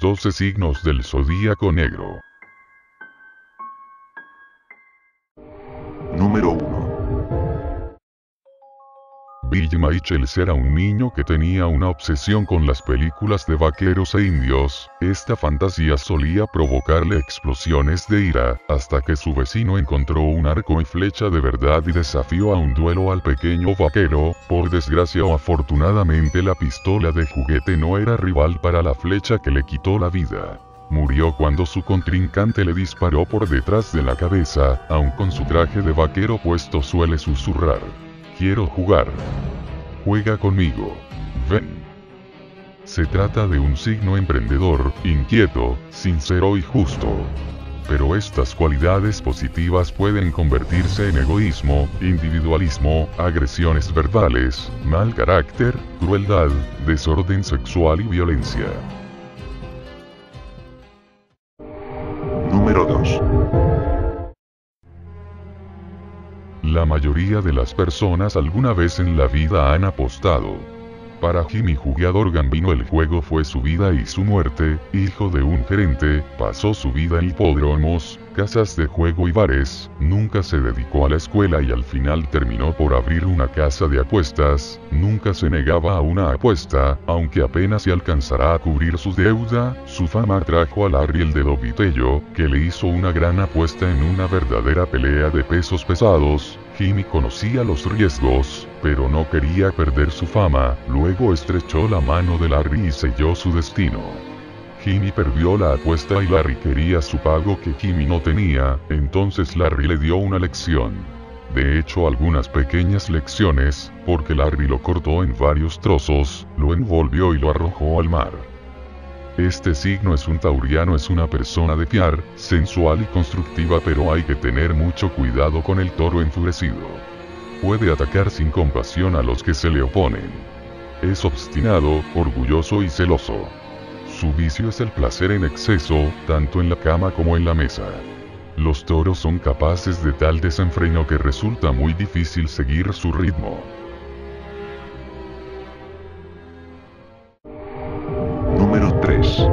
los 12 signos del zodíaco negro. Número 1. Bill Michaels era un niño que tenía una obsesión con las películas de vaqueros e indios. Esta fantasía solía provocarle explosiones de ira, hasta que su vecino encontró un arco y flecha de verdad y desafió a un duelo al pequeño vaquero. Por desgracia o afortunadamente, la pistola de juguete no era rival para la flecha que le quitó la vida. Murió cuando su contrincante le disparó por detrás de la cabeza. Aun con su traje de vaquero puesto, suele susurrar: "Quiero jugar. Juega conmigo. Ven". Se trata de un signo emprendedor, inquieto, sincero y justo. Pero estas cualidades positivas pueden convertirse en egoísmo, individualismo, agresiones verbales, mal carácter, crueldad, desorden sexual y violencia. Número 2. La mayoría de las personas alguna vez en la vida han apostado. Para Jimmy Jugador Gambino el juego fue su vida y su muerte. Hijo de un gerente, pasó su vida en hipódromos, casas de juego y bares. Nunca se dedicó a la escuela y al final terminó por abrir una casa de apuestas. Nunca se negaba a una apuesta, aunque apenas se alcanzará a cubrir su deuda. Su fama trajo a Larry el Dedo Vitello, que le hizo una gran apuesta en una verdadera pelea de pesos pesados. Jimmy conocía los riesgos, pero no quería perder su fama. Luego estrechó la mano de Larry y selló su destino. Jimmy perdió la apuesta y Larry quería su pago que Jimmy no tenía. Entonces Larry le dio una lección. De hecho, algunas pequeñas lecciones, porque Larry lo cortó en varios trozos, lo envolvió y lo arrojó al mar. Este signo es un tauriano, es una persona de fiar, sensual y constructiva, pero hay que tener mucho cuidado con el toro enfurecido. Puede atacar sin compasión a los que se le oponen. Es obstinado, orgulloso y celoso. Su vicio es el placer en exceso, tanto en la cama como en la mesa. Los toros son capaces de tal desenfreno que resulta muy difícil seguir su ritmo. Número 3.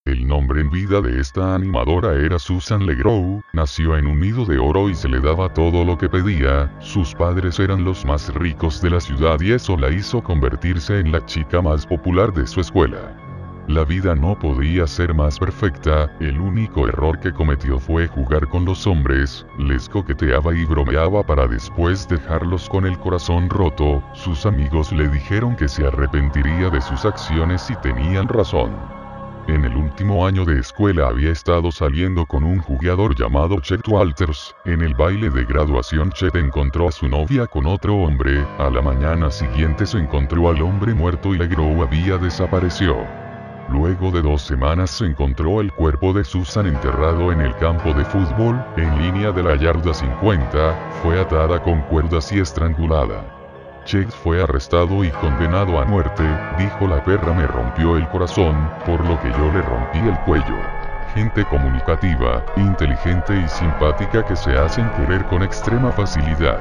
El nombre en vida de esta animadora era Susan LeGros. Nació en un nido de oro y se le daba todo lo que pedía. Sus padres eran los más ricos de la ciudad y eso la hizo convertirse en la chica más popular de su escuela. La vida no podía ser más perfecta. El único error que cometió fue jugar con los hombres. Les coqueteaba y bromeaba para después dejarlos con el corazón roto. Sus amigos le dijeron que se arrepentiría de sus acciones y tenían razón. En el último año de escuela había estado saliendo con un jugador llamado Chet Walters. En el baile de graduación Chet encontró a su novia con otro hombre. A la mañana siguiente se encontró al hombre muerto y LeGros había desaparecido. Luego de 2 semanas se encontró el cuerpo de Susan enterrado en el campo de fútbol, en línea de la yarda 50, fue atada con cuerdas y estrangulada. Chet fue arrestado y condenado a muerte. Dijo: "La perra me rompió el corazón, por lo que yo le rompí el cuello". Gente comunicativa, inteligente y simpática que se hacen querer con extrema facilidad.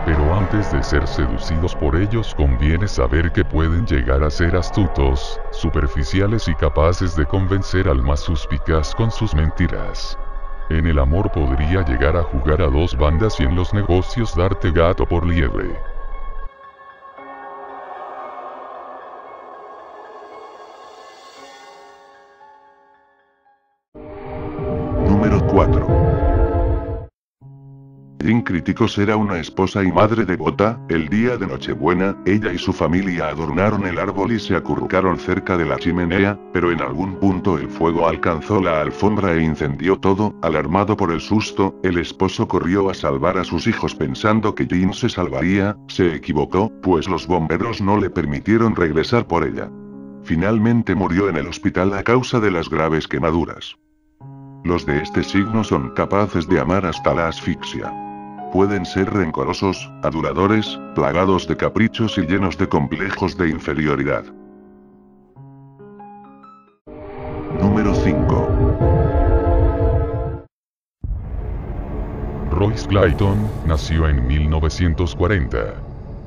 Pero antes de ser seducidos por ellos conviene saber que pueden llegar a ser astutos, superficiales y capaces de convencer al más suspicaz con sus mentiras. En el amor podría llegar a jugar a 2 bandas y en los negocios darte gato por liebre. Número 4. Jean Criticos era una esposa y madre devota. El día de Nochebuena, ella y su familia adornaron el árbol y se acurrucaron cerca de la chimenea, pero en algún punto el fuego alcanzó la alfombra e incendió todo. Alarmado por el susto, el esposo corrió a salvar a sus hijos pensando que Jean se salvaría. Se equivocó, pues los bomberos no le permitieron regresar por ella. Finalmente murió en el hospital a causa de las graves quemaduras. Los de este signo son capaces de amar hasta la asfixia. Pueden ser rencorosos, aduladores, plagados de caprichos y llenos de complejos de inferioridad. Número 5. Royce Clayton nació en 1940.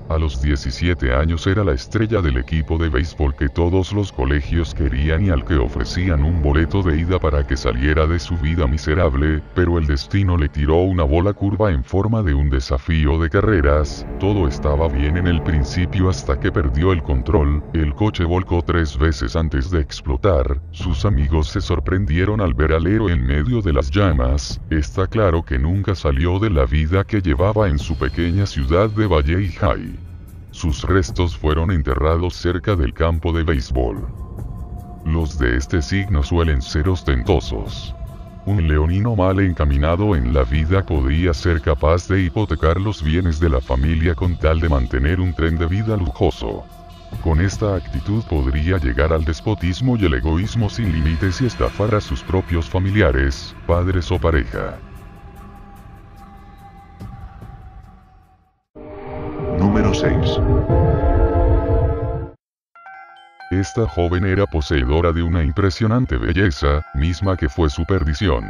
A los 17 años era la estrella del equipo de béisbol que todos los colegios querían y al que ofrecían un boleto de ida para que saliera de su vida miserable, pero el destino le tiró una bola curva en forma de un desafío de carreras. Todo estaba bien en el principio hasta que perdió el control, el coche volcó 3 veces antes de explotar, sus amigos se sorprendieron al ver al héroe en medio de las llamas. Está claro que nunca salió de la vida que llevaba en su pequeña ciudad de Valley High. Sus restos fueron enterrados cerca del campo de béisbol. Los de este signo suelen ser ostentosos. Un leonino mal encaminado en la vida podría ser capaz de hipotecar los bienes de la familia con tal de mantener un tren de vida lujoso. Con esta actitud podría llegar al despotismo y el egoísmo sin límites y estafar a sus propios familiares, padres o pareja. Número 6. Esta joven era poseedora de una impresionante belleza, misma que fue su perdición.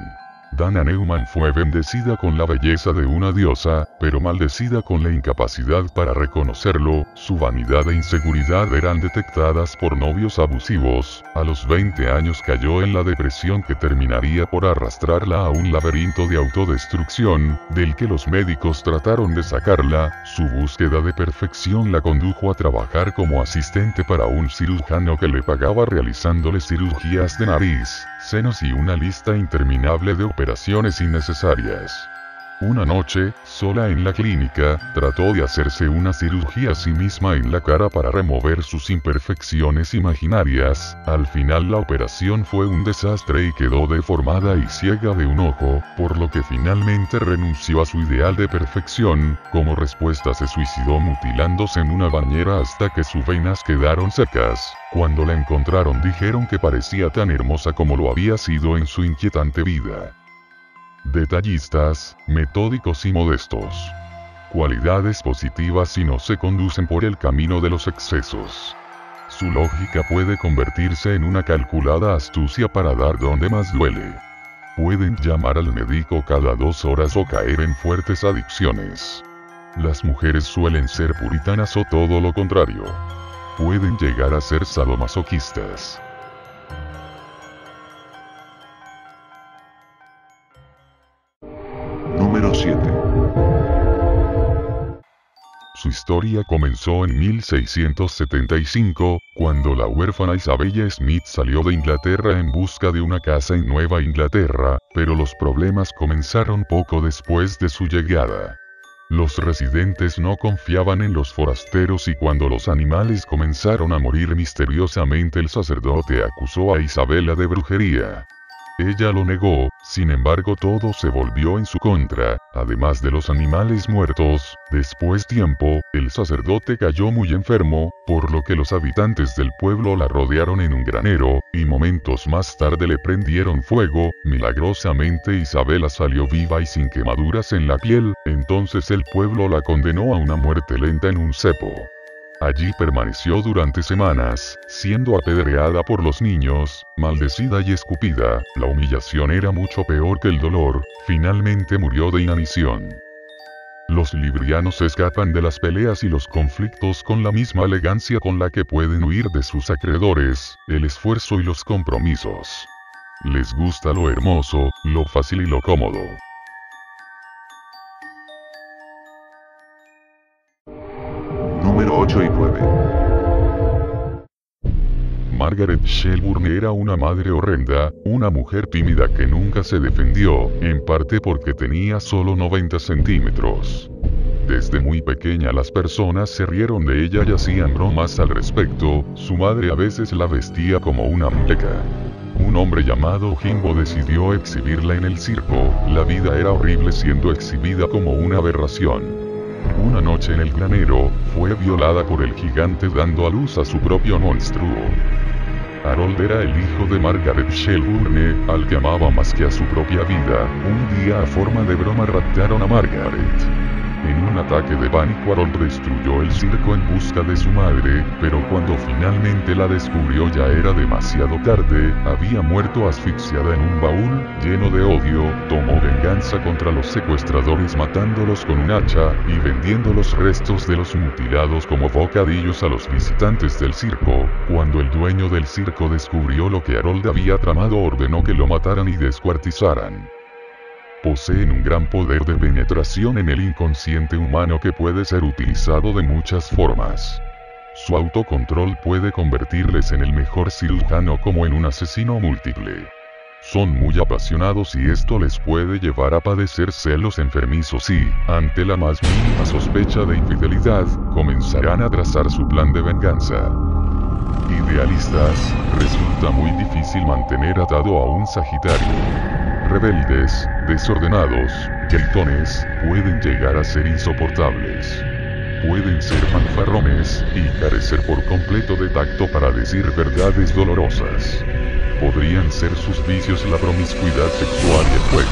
Dana Neumann fue bendecida con la belleza de una diosa, pero maldecida con la incapacidad para reconocerlo. Su vanidad e inseguridad eran detectadas por novios abusivos. A los 20 años cayó en la depresión que terminaría por arrastrarla a un laberinto de autodestrucción, del que los médicos trataron de sacarla. Su búsqueda de perfección la condujo a trabajar como asistente para un cirujano que le pagaba realizándole cirugías de nariz, senos y una lista interminable de operaciones innecesarias. Una noche, sola en la clínica, trató de hacerse una cirugía a sí misma en la cara para remover sus imperfecciones imaginarias. Al final la operación fue un desastre y quedó deformada y ciega de un ojo, por lo que finalmente renunció a su ideal de perfección. Como respuesta se suicidó mutilándose en una bañera hasta que sus venas quedaron secas. Cuando la encontraron dijeron que parecía tan hermosa como lo había sido en su inquietante vida. Detallistas, metódicos y modestos. Cualidades positivas si no se conducen por el camino de los excesos. Su lógica puede convertirse en una calculada astucia para dar donde más duele. Pueden llamar al médico cada 2 horas o caer en fuertes adicciones. Las mujeres suelen ser puritanas o todo lo contrario. Pueden llegar a ser sadomasoquistas. Número 7. Su historia comenzó en 1675, cuando la huérfana Isabella Smith salió de Inglaterra en busca de una casa en Nueva Inglaterra, pero los problemas comenzaron poco después de su llegada. Los residentes no confiaban en los forasteros y cuando los animales comenzaron a morir misteriosamente el sacerdote acusó a Isabella de brujería. Ella lo negó, sin embargo todo se volvió en su contra. Además de los animales muertos, después tiempo, el sacerdote cayó muy enfermo, por lo que los habitantes del pueblo la rodearon en un granero, y momentos más tarde le prendieron fuego. Milagrosamente Isabella salió viva y sin quemaduras en la piel, entonces el pueblo la condenó a una muerte lenta en un cepo. Allí permaneció durante semanas, siendo apedreada por los niños, maldecida y escupida. La humillación era mucho peor que el dolor. Finalmente murió de inanición. Los librianos escapan de las peleas y los conflictos con la misma elegancia con la que pueden huir de sus acreedores, el esfuerzo y los compromisos. Les gusta lo hermoso, lo fácil y lo cómodo. Número 8 y 9. Margaret Shelburne era una madre horrenda, una mujer tímida que nunca se defendió, en parte porque tenía solo 90 centímetros. Desde muy pequeña las personas se rieron de ella y hacían bromas al respecto. Su madre a veces la vestía como una muñeca. Un hombre llamado Jimbo decidió exhibirla en el circo. La vida era horrible siendo exhibida como una aberración. Una noche en el granero, fue violada por el gigante dando a luz a su propio monstruo. Harold era el hijo de Margaret Shelburne, al que amaba más que a su propia vida. Un día a forma de broma raptaron a Margaret. En un ataque de pánico, Harold destruyó el circo en busca de su madre, pero cuando finalmente la descubrió ya era demasiado tarde. Había muerto asfixiada en un baúl. Lleno de odio, tomó venganza contra los secuestradores matándolos con un hacha, y vendiendo los restos de los mutilados como bocadillos a los visitantes del circo. Cuando el dueño del circo descubrió lo que Harold había tramado, ordenó que lo mataran y descuartizaran. Poseen un gran poder de penetración en el inconsciente humano que puede ser utilizado de muchas formas. Su autocontrol puede convertirles en el mejor cirujano como en un asesino múltiple. Son muy apasionados y esto les puede llevar a padecer celos enfermizos y, ante la más mínima sospecha de infidelidad, comenzarán a trazar su plan de venganza. Idealistas, resulta muy difícil mantener atado a un Sagitario. Rebeldes, desordenados, gritones, pueden llegar a ser insoportables. Pueden ser fanfarrones, y carecer por completo de tacto para decir verdades dolorosas. Podrían ser sus vicios la promiscuidad sexual y el juego.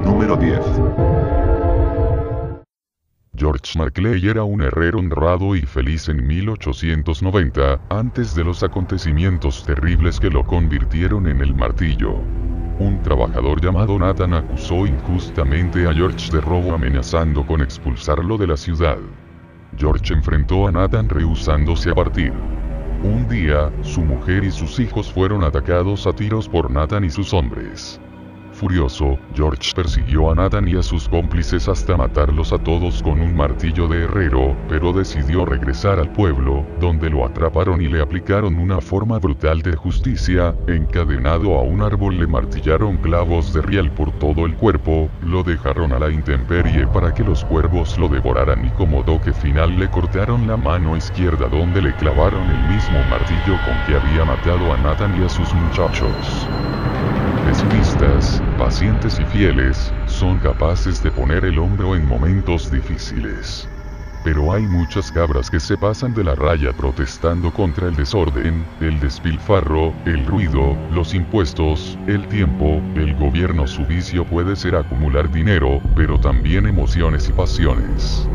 Número 10. George Marclay era un herrero honrado y feliz en 1890, antes de los acontecimientos terribles que lo convirtieron en el martillo. Un trabajador llamado Nathan acusó injustamente a George de robo, amenazando con expulsarlo de la ciudad. George enfrentó a Nathan rehusándose a partir. Un día, su mujer y sus hijos fueron atacados a tiros por Nathan y sus hombres. Furioso, George persiguió a Nathan y a sus cómplices hasta matarlos a todos con un martillo de herrero, pero decidió regresar al pueblo, donde lo atraparon y le aplicaron una forma brutal de justicia. Encadenado a un árbol le martillaron clavos de riel por todo el cuerpo, lo dejaron a la intemperie para que los cuervos lo devoraran y como toque final le cortaron la mano izquierda donde le clavaron el mismo martillo con que había matado a Nathan y a sus muchachos. Pesimistas, pacientes y fieles, son capaces de poner el hombro en momentos difíciles. Pero hay muchas cabras que se pasan de la raya protestando contra el desorden, el despilfarro, el ruido, los impuestos, el tiempo, el gobierno. Su vicio puede ser acumular dinero, pero también emociones y pasiones.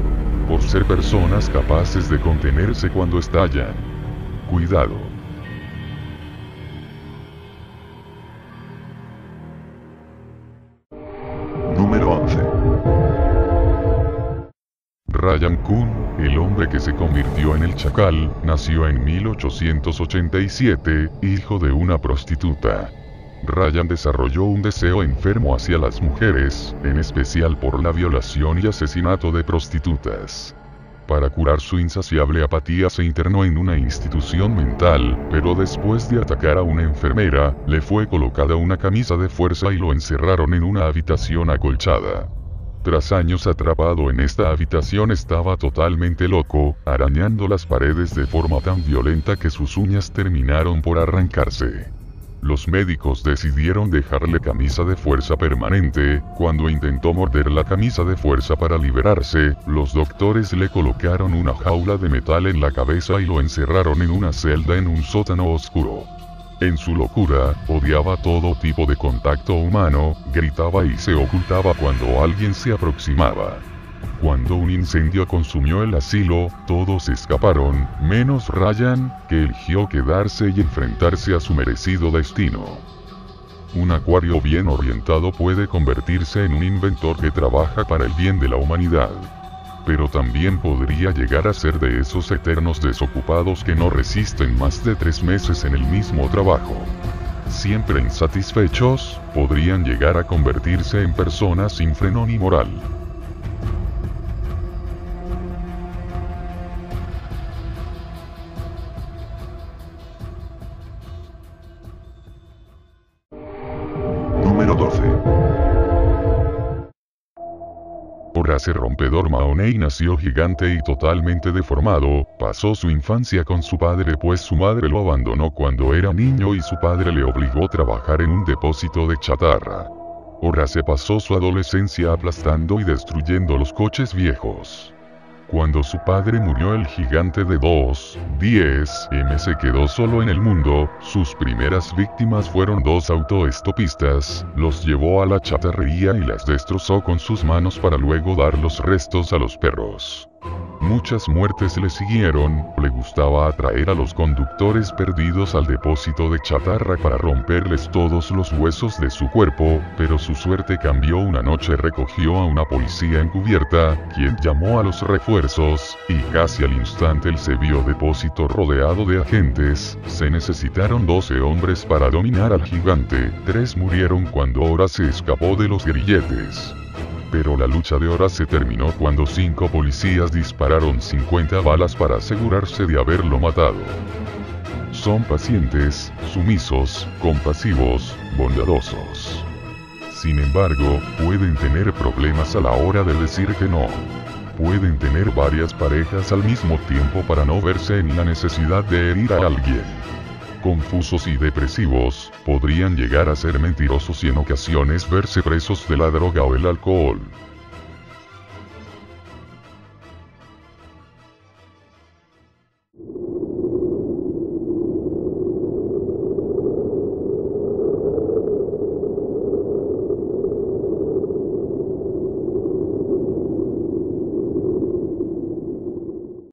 Por ser personas capaces de contenerse cuando estallan. Cuidado. Número 11. Ryan Kuhn, el hombre que se convirtió en el Chacal, nació en 1887, hijo de una prostituta. Ryan desarrolló un deseo enfermo hacia las mujeres, en especial por la violación y asesinato de prostitutas. Para curar su insaciable apatía se internó en una institución mental, pero después de atacar a una enfermera, le fue colocada una camisa de fuerza y lo encerraron en una habitación acolchada. Tras años atrapado en esta habitación estaba totalmente loco, arañando las paredes de forma tan violenta que sus uñas terminaron por arrancarse. Los médicos decidieron dejarle camisa de fuerza permanente. Cuando intentó morder la camisa de fuerza para liberarse, los doctores le colocaron una jaula de metal en la cabeza y lo encerraron en una celda en un sótano oscuro. En su locura, odiaba todo tipo de contacto humano, gritaba y se ocultaba cuando alguien se aproximaba. Cuando un incendio consumió el asilo, todos escaparon, menos Ryan, que eligió quedarse y enfrentarse a su merecido destino. Un acuario bien orientado puede convertirse en un inventor que trabaja para el bien de la humanidad. Pero también podría llegar a ser de esos eternos desocupados que no resisten más de 3 meses en el mismo trabajo. Siempre insatisfechos, podrían llegar a convertirse en personas sin freno ni moral. Número 12. Horace Rompedor Mahoney nació gigante y totalmente deformado. Pasó su infancia con su padre pues su madre lo abandonó cuando era niño y su padre le obligó a trabajar en un depósito de chatarra. Horace pasó su adolescencia aplastando y destruyendo los coches viejos. Cuando su padre murió, el gigante de 2,10 m se quedó solo en el mundo. Sus primeras víctimas fueron dos autoestopistas, los llevó a la chatarrería y las destrozó con sus manos para luego dar los restos a los perros. Muchas muertes le siguieron. Le gustaba atraer a los conductores perdidos al depósito de chatarra para romperles todos los huesos de su cuerpo, pero su suerte cambió. Una noche recogió a una policía encubierta, quien llamó a los refuerzos, y casi al instante el se vio depósito rodeado de agentes. Se necesitaron 12 hombres para dominar al gigante. 3 murieron cuando Horace escapó de los grilletes. Pero la lucha de Horace se terminó cuando 5 policías dispararon 50 balas para asegurarse de haberlo matado. Son pacientes, sumisos, compasivos, bondadosos. Sin embargo, pueden tener problemas a la hora de decir que no. Pueden tener varias parejas al mismo tiempo para no verse en la necesidad de herir a alguien. Confusos y depresivos, podrían llegar a ser mentirosos y en ocasiones verse presos de la droga o el alcohol.